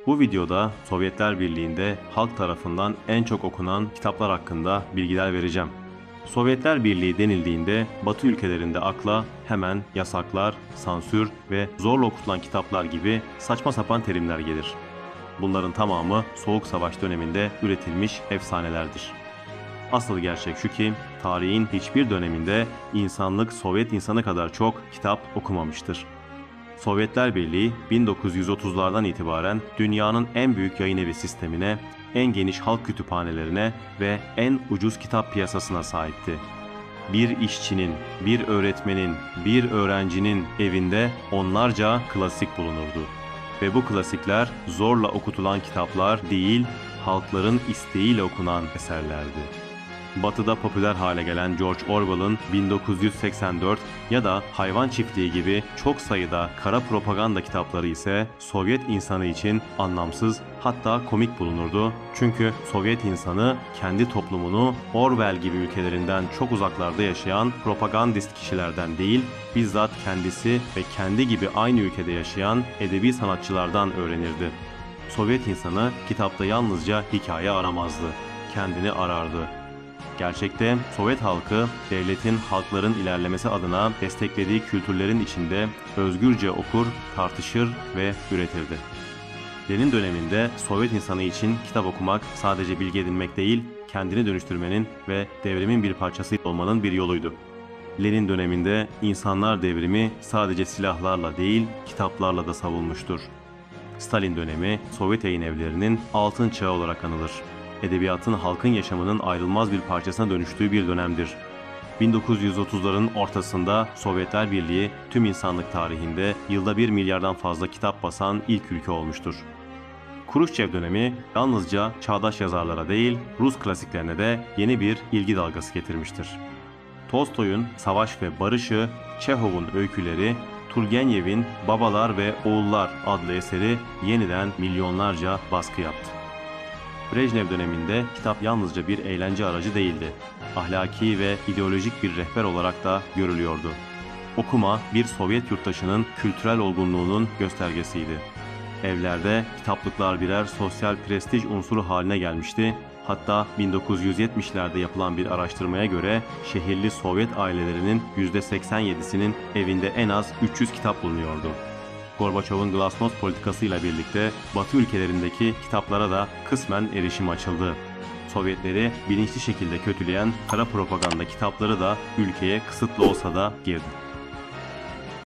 Bu videoda Sovyetler Birliği'nde halk tarafından en çok okunan kitaplar hakkında bilgiler vereceğim. Sovyetler Birliği denildiğinde Batı ülkelerinde akla hemen yasaklar, sansür ve zorla okutulan kitaplar gibi saçma sapan terimler gelir. Bunların tamamı Soğuk Savaş döneminde üretilmiş efsanelerdir. Asıl gerçek şu ki tarihin hiçbir döneminde insanlık Sovyet insanı kadar çok kitap okumamıştır. Sovyetler Birliği 1930'lardan itibaren dünyanın en büyük yayın evi sistemine, en geniş halk kütüphanelerine ve en ucuz kitap piyasasına sahipti. Bir işçinin, bir öğretmenin, bir öğrencinin evinde onlarca klasik bulunurdu. Ve bu klasikler zorla okutulan kitaplar değil, halkların isteğiyle okunan eserlerdi. Batı'da popüler hale gelen George Orwell'ın 1984 ya da Hayvan Çiftliği gibi çok sayıda kara propaganda kitapları ise Sovyet insanı için anlamsız, hatta komik bulunurdu. Çünkü Sovyet insanı kendi toplumunu Orwell gibi ülkelerinden çok uzaklarda yaşayan propagandist kişilerden değil, bizzat kendisi ve kendi gibi aynı ülkede yaşayan edebi sanatçılardan öğrenirdi. Sovyet insanı kitapta yalnızca hikaye aramazdı, kendini arardı. Gerçekte Sovyet halkı, devletin halkların ilerlemesi adına desteklediği kültürlerin içinde özgürce okur, tartışır ve üretirdi. Lenin döneminde Sovyet insanı için kitap okumak sadece bilgi edinmek değil, kendini dönüştürmenin ve devrimin bir parçası olmanın bir yoluydu. Lenin döneminde insanlar devrimi sadece silahlarla değil, kitaplarla da savunmuştur. Stalin dönemi Sovyet yayın evlerinin altın çağı olarak anılır. Edebiyatın halkın yaşamının ayrılmaz bir parçasına dönüştüğü bir dönemdir. 1930'ların ortasında Sovyetler Birliği tüm insanlık tarihinde yılda 1 milyardan fazla kitap basan ilk ülke olmuştur. Kruşçev dönemi yalnızca çağdaş yazarlara değil, Rus klasiklerine de yeni bir ilgi dalgası getirmiştir. Tolstoy'un Savaş ve Barış'ı, Çehov'un öyküleri, Turgenev'in Babalar ve Oğullar adlı eseri yeniden milyonlarca baskı yaptı. Brejnev döneminde kitap yalnızca bir eğlence aracı değildi. Ahlaki ve ideolojik bir rehber olarak da görülüyordu. Okuma bir Sovyet yurttaşının kültürel olgunluğunun göstergesiydi. Evlerde kitaplıklar birer sosyal prestij unsuru haline gelmişti. Hatta 1970'lerde yapılan bir araştırmaya göre şehirli Sovyet ailelerinin %87'sinin evinde en az 300 kitap bulunuyordu. Gorbaçov'un glasnost politikasıyla birlikte Batı ülkelerindeki kitaplara da kısmen erişim açıldı. Sovyetleri bilinçli şekilde kötüleyen kara propaganda kitapları da ülkeye kısıtlı olsa da girdi.